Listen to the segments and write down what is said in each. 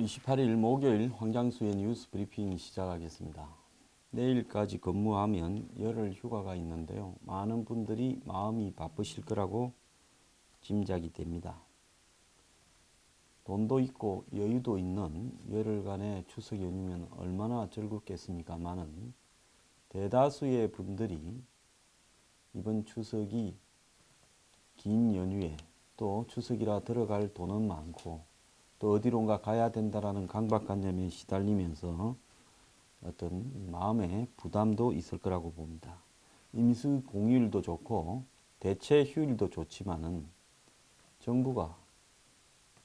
28일 목요일 황장수의 뉴스 브리핑 시작하겠습니다. 내일까지 근무하면 열흘 휴가가 있는데요. 많은 분들이 마음이 바쁘실 거라고 짐작이 됩니다. 돈도 있고 여유도 있는 열흘간의 추석 연휴면 얼마나 즐겁겠습니까마는 대다수의 분들이 이번 추석이 긴 연휴에 또 추석이라 들어갈 돈은 많고 또 어디론가 가야 된다라는 강박관념에 시달리면서 어떤 마음의 부담도 있을 거라고 봅니다. 임시 공휴일도 좋고 대체 휴일도 좋지만은 정부가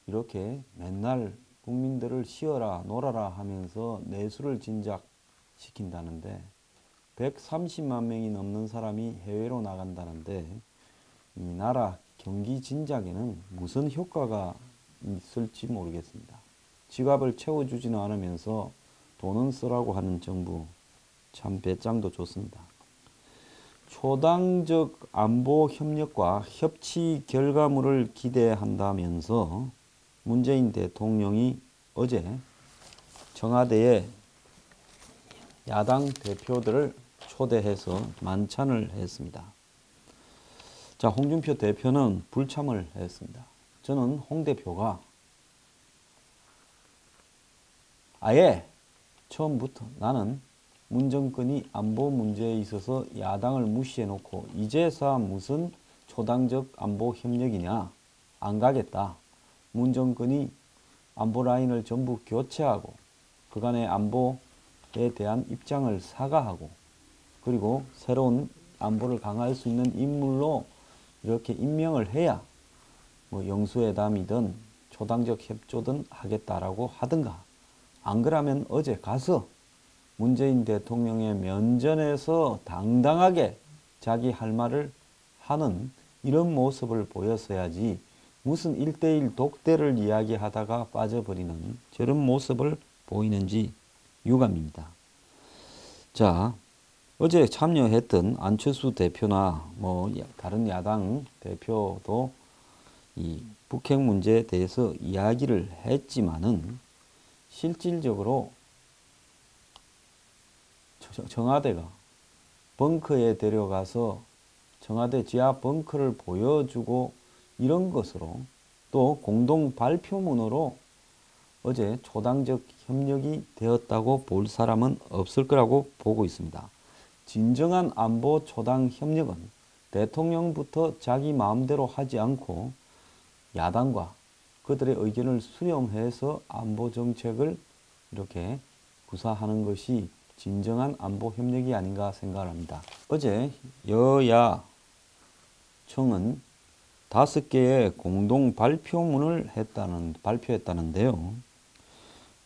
이렇게 맨날 국민들을 쉬어라 놀아라 하면서 내수를 진작시킨다는데 130만 명이 넘는 사람이 해외로 나간다는데 이 나라 경기 진작에는 무슨 효과가 있을지 모르겠습니다. 지갑을 채워주지는 않으면서 돈은 쓰라고 하는 정부 참 배짱도 좋습니다. 초당적 안보 협력과 협치 결과물을 기대한다면서 문재인 대통령이 어제 청와대에 야당 대표들을 초대해서 만찬을 했습니다. 자, 홍준표 대표는 불참을 했습니다. 저는 홍 대표가 아예 처음부터 나는 문정권이 안보 문제에 있어서 야당을 무시해놓고 이제서 무슨 초당적 안보 협력이냐, 안 가겠다. 문정권이 안보 라인을 전부 교체하고 그간의 안보에 대한 입장을 사과하고 그리고 새로운 안보를 강화할 수 있는 인물로 이렇게 임명을 해야 뭐 영수회담이든 초당적 협조든 하겠다라고 하든가 안 그러면 어제 가서 문재인 대통령의 면전에서 당당하게 자기 할 말을 하는 이런 모습을 보였어야지 무슨 1대1 독대를 이야기하다가 빠져버리는 저런 모습을 보이는지 유감입니다. 자, 어제 참여했던 안철수 대표나 뭐 다른 야당 대표도 이 북핵 문제에 대해서 이야기를 했지만은 실질적으로 청와대가 벙커에 데려가서 청와대 지하 벙커를 보여주고 이런 것으로 또 공동 발표문으로 어제 초당적 협력이 되었다고 볼 사람은 없을 거라고 보고 있습니다. 진정한 안보 초당 협력은 대통령부터 자기 마음대로 하지 않고 야당과 그들의 의견을 수렴해서 안보 정책을 이렇게 구사하는 것이 진정한 안보 협력이 아닌가 생각을 합니다. 어제 여야 청은 5개의 공동 발표문을 발표했다는데요.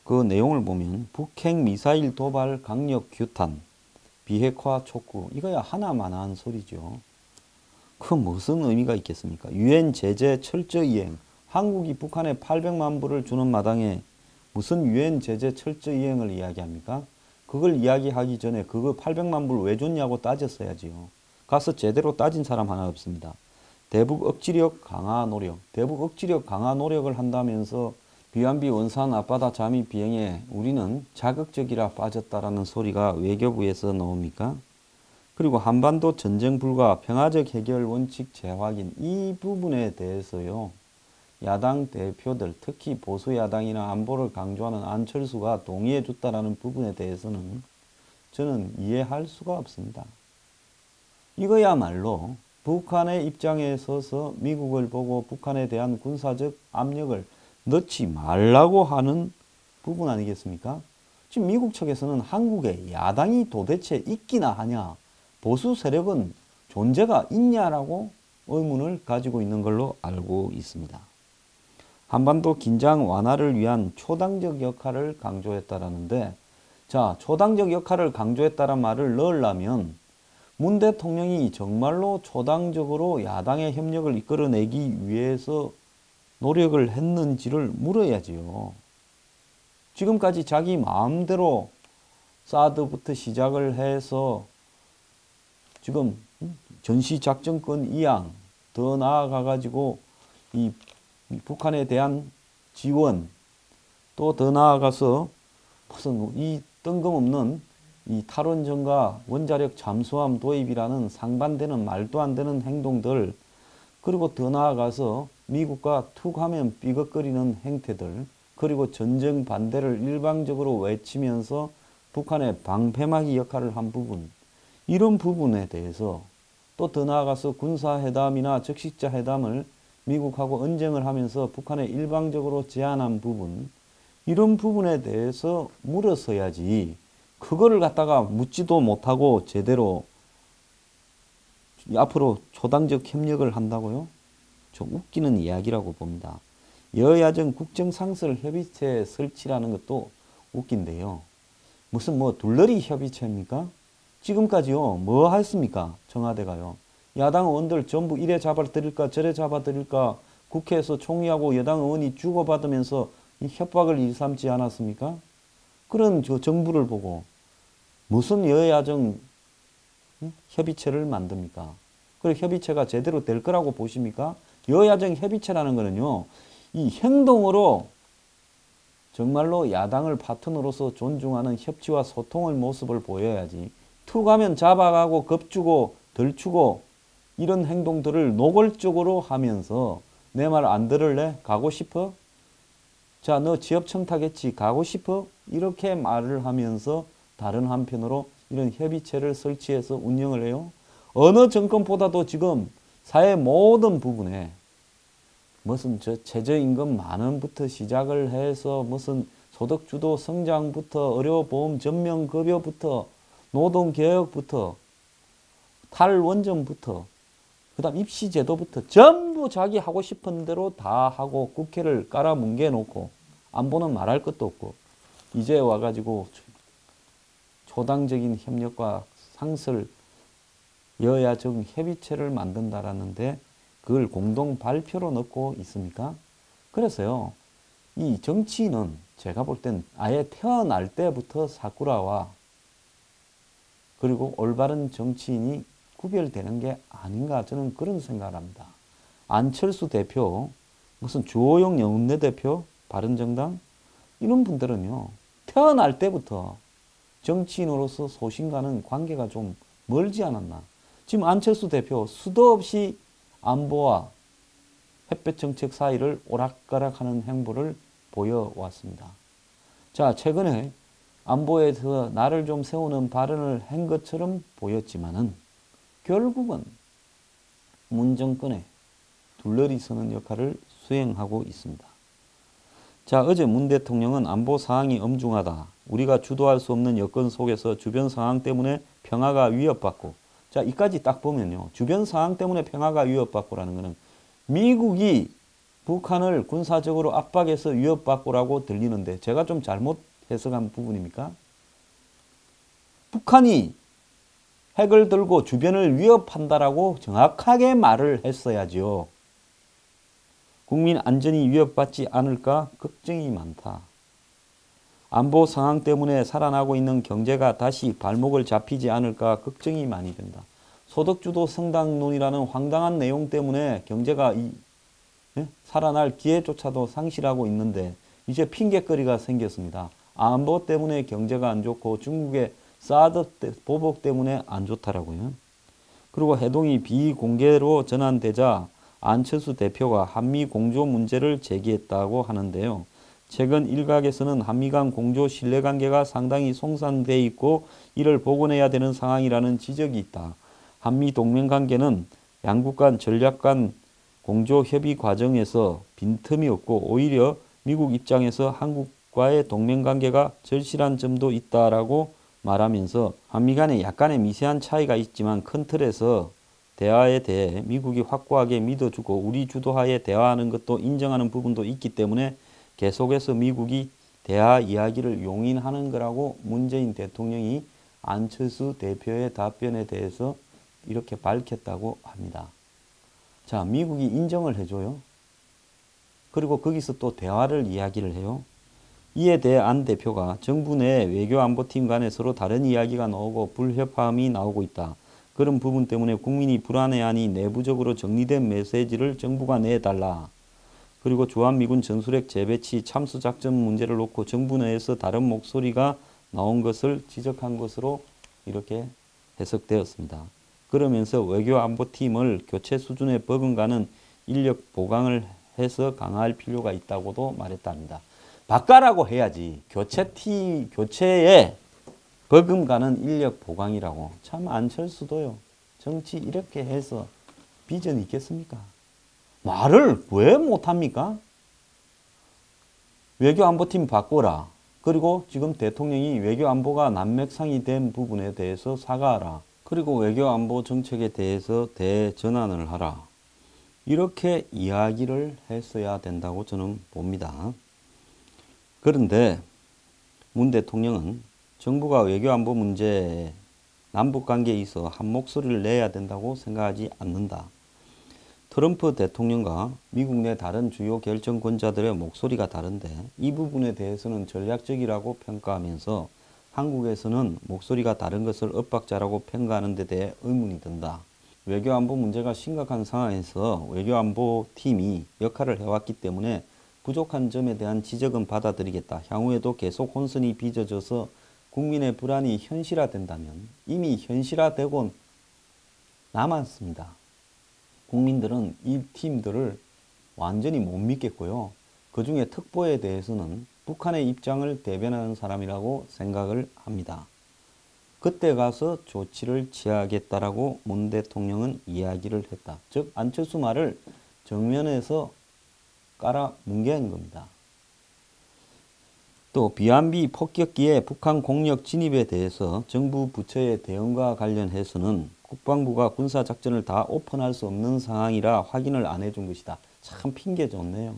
그 내용을 보면 북핵 미사일 도발 강력 규탄, 비핵화 촉구, 이거야 하나만한 소리죠. 그 무슨 의미가 있겠습니까? 유엔 제재 철저 이행, 한국이 북한에 800만 불을 주는 마당에 무슨 유엔 제재 철저 이행을 이야기합니까? 그걸 이야기하기 전에 그거 800만 불 왜 줬냐고 따졌어야지요. 가서 제대로 따진 사람 하나 없습니다. 대북 억지력 강화 노력, 대북 억지력 강화 노력을 한다면서 비완비 원산 앞바다 잠입 비행에 우리는 자극적이라 빠졌다라는 소리가 외교부에서 나옵니까? 그리고 한반도 전쟁 불가 평화적 해결 원칙 재확인 이 부분에 대해서요. 야당 대표들 특히 보수 야당이나 안보를 강조하는 안철수가 동의해 줬다라는 부분에 대해서는 저는 이해할 수가 없습니다. 이거야말로 북한의 입장에 서서 미국을 보고 북한에 대한 군사적 압력을 넣지 말라고 하는 부분 아니겠습니까? 지금 미국 측에서는 한국에 야당이 도대체 있기나 하냐, 보수 세력은 존재가 있냐라고 의문을 가지고 있는 걸로 알고 있습니다. 한반도 긴장 완화를 위한 초당적 역할을 강조했다라는데, 자, 초당적 역할을 강조했다는 말을 넣으려면 문 대통령이 정말로 초당적으로 야당의 협력을 이끌어내기 위해서 노력을 했는지를 물어야지요. 지금까지 자기 마음대로 사드부터 시작을 해서 지금 전시작전권 이양 더 나아가 가지고 이 북한에 대한 지원 또 더 나아가서 무슨 이 뜬금없는 이 탈원전과 원자력 잠수함 도입이라는 상반되는 말도 안 되는 행동들, 그리고 더 나아가서 미국과 툭하면 삐걱거리는 행태들, 그리고 전쟁 반대를 일방적으로 외치면서 북한의 방패막이 역할을 한 부분, 이런 부분에 대해서 또 더 나아가서 군사회담이나 적시자 회담을 미국하고 언쟁을 하면서 북한에 일방적으로 제안한 부분, 이런 부분에 대해서 물어서야지 그거를 갖다가 묻지도 못하고 제대로 앞으로 초당적 협력을 한다고요? 좀 웃기는 이야기라고 봅니다. 여야정 국정상설 협의체 설치라는 것도 웃긴데요. 무슨 뭐 둘러리 협의체입니까? 지금까지요, 뭐 했습니까? 청와대가요. 야당 의원들 전부 이래 잡아드릴까 저래 잡아드릴까 국회에서 총리하고 여당 의원이 주고받으면서 이 협박을 일삼지 않았습니까? 그런 저 정부를 보고 무슨 여야정 협의체를 만듭니까? 그 협의체가 제대로 될 거라고 보십니까? 여야정 협의체라는 거는요, 이 행동으로 정말로 야당을 파트너로서 존중하는 협치와 소통의 모습을 보여야지, 툭 하면 잡아가고 겁주고 덜주고 이런 행동들을 노골적으로 하면서 내 말 안 들을래? 가고 싶어? 자, 너 지역 청탁했지? 가고 싶어? 이렇게 말을 하면서 다른 한편으로 이런 협의체를 설치해서 운영을 해요. 어느 정권보다도 지금 사회 모든 부분에 무슨 저 최저임금 만원부터 시작을 해서 무슨 소득주도 성장부터 의료보험 전면급여부터 노동개혁부터 탈원전부터 그다음 입시제도부터 전부 자기 하고 싶은 대로 다 하고 국회를 깔아뭉개 놓고 안보는 말할 것도 없고 이제 와가지고 초당적인 협력과 상설 여야정 협의체를 만든다라는데 그걸 공동 발표로 넣고 있습니까? 그래서요, 이 정치인은 제가 볼 땐 아예 태어날 때부터 사쿠라와 그리고 올바른 정치인이 구별되는 게 아닌가, 저는 그런 생각을 합니다. 안철수 대표, 무슨 주호영 원내대표, 바른정당 이런 분들은요, 태어날 때부터 정치인으로서 소신과는 관계가 좀 멀지 않았나. 지금 안철수 대표 수도 없이 안보와 햇볕 정책 사이를 오락가락하는 행보를 보여왔습니다. 자, 최근에 안보에서 나를 좀 세우는 발언을 한 것처럼 보였지만은 결국은 문정권에 둘러리 서는 역할을 수행하고 있습니다. 자, 어제 문 대통령은 안보 상황이 엄중하다. 우리가 주도할 수 없는 여건 속에서 주변 상황 때문에 평화가 위협받고, 자, 이까지 딱 보면요, 주변 상황 때문에 평화가 위협받고라는 것은 미국이 북한을 군사적으로 압박해서 위협받고라고 들리는데 제가 좀 잘못 해석한 부분입니까? 북한이 핵을 들고 주변을 위협한다라고 정확하게 말을 했어야지요. 국민 안전이 위협받지 않을까 걱정이 많다. 안보 상황 때문에 살아나고 있는 경제가 다시 발목을 잡히지 않을까 걱정이 많이 된다. 소득주도 성장론이라는 황당한 내용 때문에 경제가 살아날 기회조차도 상실하고 있는데 이제 핑계거리가 생겼습니다. 안보 때문에 경제가 안 좋고 중국의 사드 보복 때문에 안 좋다라고요. 그리고 해동이 비공개로 전환되자 안철수 대표가 한미 공조 문제를 제기했다고 하는데요. 최근 일각에서는 한미 간 공조 신뢰관계가 상당히 송산돼 있고 이를 복원해야 되는 상황이라는 지적이 있다. 한미 동맹관계는 양국 간 전략 간 공조 협의 과정에서 빈틈이 없고 오히려 미국 입장에서 한국과의 동맹관계가 절실한 점도 있다라고 말하면서 한미 간에 약간의 미세한 차이가 있지만 큰 틀에서 대화에 대해 미국이 확고하게 믿어주고 우리 주도하에 대화하는 것도 인정하는 부분도 있기 때문에 계속해서 미국이 대화 이야기를 용인하는 거라고 문재인 대통령이 안철수 대표의 답변에 대해서 이렇게 밝혔다고 합니다. 자, 미국이 인정을 해줘요. 그리고 거기서 또 대화를 이야기를 해요. 이에 대해 안 대표가 정부 내 외교안보팀 간에 서로 다른 이야기가 나오고 불협화음이 나오고 있다. 그런 부분 때문에 국민이 불안해하니 내부적으로 정리된 메시지를 정부가 내달라. 그리고 주한미군 전술핵 재배치 참수 작전 문제를 놓고 정부 내에서 다른 목소리가 나온 것을 지적한 것으로 이렇게 해석되었습니다. 그러면서 외교안보팀을 교체 수준에 버금가는 인력 보강을 해서 강화할 필요가 있다고도 말했답니다. 바꿔라고 해야지. 교체에 버금가는 인력 보강이라고. 참 안철수도요. 정치 이렇게 해서 비전이 있겠습니까? 말을 왜 못합니까? 외교안보팀 바꿔라. 그리고 지금 대통령이 외교안보가 난맥상이 된 부분에 대해서 사과하라. 그리고 외교안보 정책에 대해서 대전환을 하라. 이렇게 이야기를 했어야 된다고 저는 봅니다. 그런데 문 대통령은 정부가 외교안보 문제에 남북관계에 있어 한 목소리를 내야 된다고 생각하지 않는다. 트럼프 대통령과 미국 내 다른 주요 결정권자들의 목소리가 다른데 이 부분에 대해서는 전략적이라고 평가하면서 한국에서는 목소리가 다른 것을 엇박자라고 평가하는 데 대해 의문이 든다. 외교안보 문제가 심각한 상황에서 외교안보팀이 역할을 해왔기 때문에 부족한 점에 대한 지적은 받아들이겠다. 향후에도 계속 혼선이 빚어져서 국민의 불안이 현실화된다면 이미 현실화되고 남았습니다. 국민들은 이 팀들을 완전히 못 믿겠고요. 그 중에 특보에 대해서는 북한의 입장을 대변하는 사람이라고 생각을 합니다. 그때 가서 조치를 취하겠다라고 문 대통령은 이야기를 했다. 즉 안철수 말을 정면에서 깔아 뭉갠 겁니다. 또 비완비 폭격기의 북한 공격 진입에 대해서 정부 부처의 대응과 관련해서는 국방부가 군사작전을 다 오픈할 수 없는 상황이라 확인을 안 해준 것이다. 참 핑계 좋네요.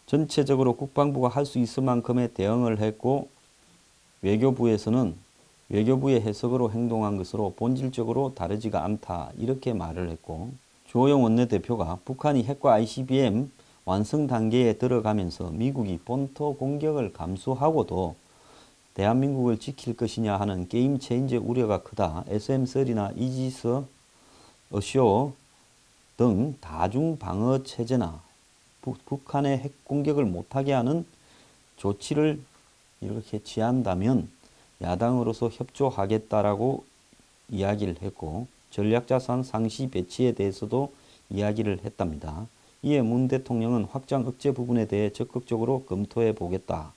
전체적으로 국방부가 할 수 있을 만큼의 대응을 했고 외교부에서는 외교부의 해석으로 행동한 것으로 본질적으로 다르지가 않다. 이렇게 말을 했고 주호영 원내대표가 북한이 핵과 ICBM 완성 단계에 들어가면서 미국이 본토 공격을 감수하고도 대한민국을 지킬 것이냐 하는 게임 체인저 우려가 크다. SM-3나 이지스 어쇼 등 다중 방어 체제나 북한의 핵 공격을 못하게 하는 조치를 이렇게 취한다면 야당으로서 협조하겠다라고 이야기를 했고 전략자산 상시 배치에 대해서도 이야기를 했답니다. 이에 문 대통령은 확장 억제 부분에 대해 적극적으로 검토해 보겠다.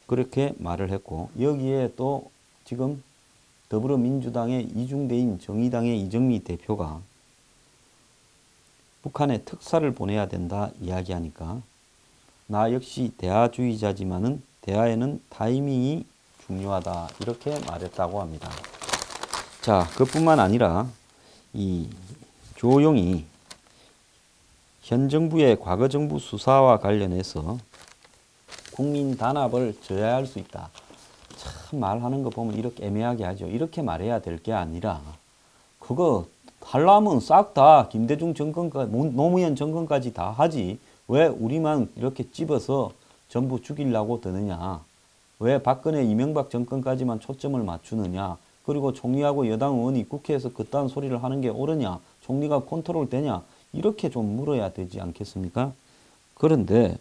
그렇게 말을 했고 여기에 또 지금 더불어민주당의 이중대인 정의당의 이정미 대표가 북한에 특사를 보내야 된다 이야기하니까 나 역시 대화주의자지만은 대화에는 타이밍이 중요하다 이렇게 말했다고 합니다. 자, 그뿐만 아니라 이 주호영이 현 정부의 과거 정부 수사와 관련해서 국민 단합을 저해할 수 있다. 참 말하는 거 보면 이렇게 애매하게 하죠. 이렇게 말해야 될 게 아니라 그거 하려면 싹 다 김대중 정권까지 노무현 정권까지 다 하지 왜 우리만 이렇게 찝어서 전부 죽이려고 드느냐. 왜 박근혜 이명박 정권까지만 초점을 맞추느냐. 그리고 총리하고 여당 의원이 국회에서 그딴 소리를 하는 게 옳으냐. 총리가 컨트롤 되냐. 이렇게 좀 물어야 되지 않겠습니까? 그런데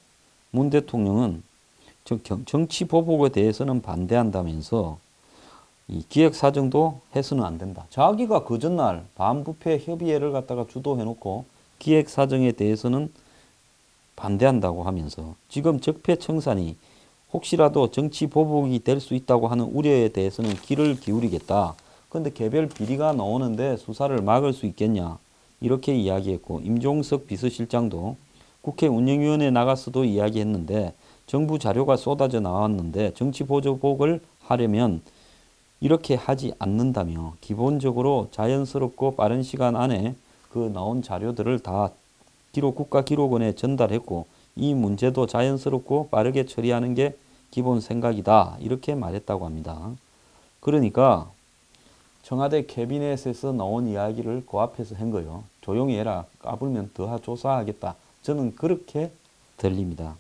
문 대통령은 정치 보복에 대해서는 반대한다면서 이 기획사정도 해서는 안 된다. 자기가 그 전날 반부패 협의회를 갖다가 주도해놓고 기획사정에 대해서는 반대한다고 하면서 지금 적폐청산이 혹시라도 정치 보복이 될 수 있다고 하는 우려에 대해서는 귀를 기울이겠다. 그런데 개별 비리가 나오는데 수사를 막을 수 있겠냐. 이렇게 이야기했고 임종석 비서실장도 국회 운영위원회 나가서도 이야기했는데 정부 자료가 쏟아져 나왔는데 정치 보복을 하려면 이렇게 하지 않는다며 기본적으로 자연스럽고 빠른 시간 안에 그 나온 자료들을 다 국가기록원에 전달했고 이 문제도 자연스럽고 빠르게 처리하는 게 기본 생각이다. 이렇게 말했다고 합니다. 그러니까 청와대 캐비넷에서 나온 이야기를 고압해서 한 거예요. 조용히 해라. 까불면 더 조사하겠다. 저는 그렇게 들립니다.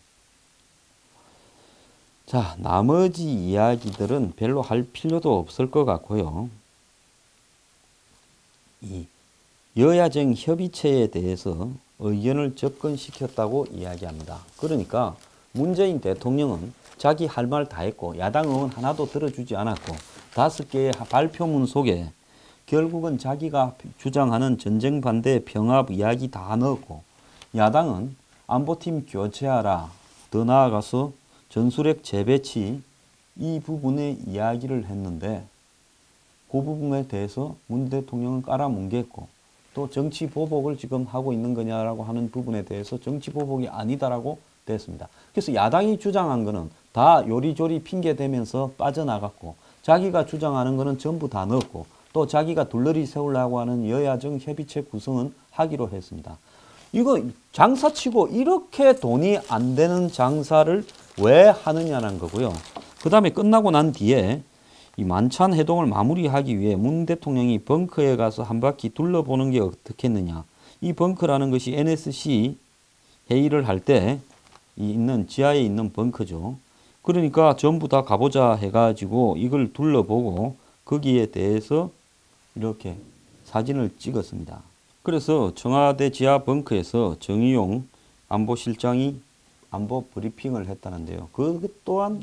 자, 나머지 이야기들은 별로 할 필요도 없을 것 같고요. 이 여야정 협의체에 대해서 의견을 접근시켰다고 이야기합니다. 그러니까 문재인 대통령은 자기 할 말 다 했고 야당 의원 하나도 들어주지 않았고 5개의 발표문 속에 결국은 자기가 주장하는 전쟁 반대 병합 이야기 다 넣었고 야당은 안보팀 교체하라, 더 나아가서 전술핵 재배치 이 부분에 이야기를 했는데 그 부분에 대해서 문 대통령은 깔아뭉갰고 또 정치 보복을 지금 하고 있는 거냐라고 하는 부분에 대해서 정치 보복이 아니다라고 됐습니다. 그래서 야당이 주장한 거는 다 요리조리 핑계 대면서 빠져나갔고 자기가 주장하는 거는 전부 다 넣었고 또 자기가 둘러리 세우려고 하는 여야정 협의체 구성은 하기로 했습니다. 이거 장사치고 이렇게 돈이 안 되는 장사를 왜 하느냐는 거고요. 그 다음에 끝나고 난 뒤에 이 만찬 회동을 마무리하기 위해 문 대통령이 벙커에 가서 한 바퀴 둘러보는 게 어떻겠느냐. 이 벙커라는 것이 NSC 회의를 할 때 있는 지하에 있는 벙커죠. 그러니까 전부 다 가보자 해가지고 이걸 둘러보고 거기에 대해서 이렇게 사진을 찍었습니다. 그래서 청와대 지하 벙커에서 정의용 안보실장이 안보 브리핑을 했다는데요. 그 또한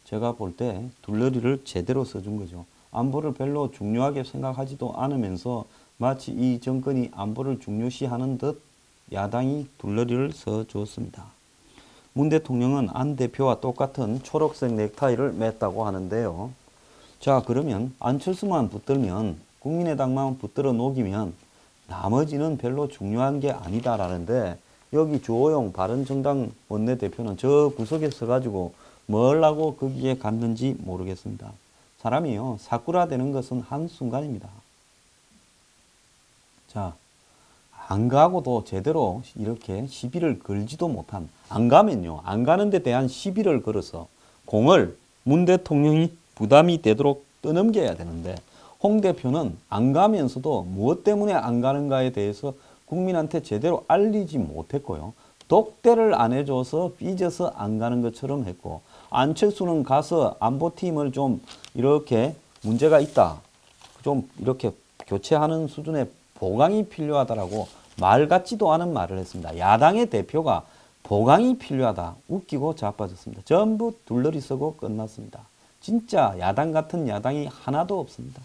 제가 볼 때 둘러리를 제대로 써준 거죠. 안보를 별로 중요하게 생각하지도 않으면서 마치 이 정권이 안보를 중요시하는 듯 야당이 둘러리를 써주었습니다. 문 대통령은 안 대표와 똑같은 초록색 넥타이를 맸다고 하는데요. 자, 그러면 안철수만 붙들면 국민의당만 붙들어 녹이면 나머지는 별로 중요한 게 아니다라는데 여기 주호영 바른정당 원내대표는 저 구석에 서가지고 뭘 하고 거기에 갔는지 모르겠습니다. 사람이요, 사쿠라 되는 것은 한순간입니다. 자, 안 가고도 제대로 이렇게 시비를 걸지도 못한, 안 가면요, 안 가는 데 대한 시비를 걸어서 공을 문 대통령이 부담이 되도록 떠넘겨야 되는데 홍 대표는 안 가면서도 무엇 때문에 안 가는가에 대해서 국민한테 제대로 알리지 못했고요. 독대를 안 해줘서 삐져서 안 가는 것처럼 했고 안철수는 가서 안보팀을 좀 이렇게 문제가 있다. 좀 이렇게 교체하는 수준의 보강이 필요하다라고 말 같지도 않은 말을 했습니다. 야당의 대표가 보강이 필요하다. 웃기고 자빠졌습니다. 전부 둘러리 쓰고 끝났습니다. 진짜 야당 같은 야당이 하나도 없습니다.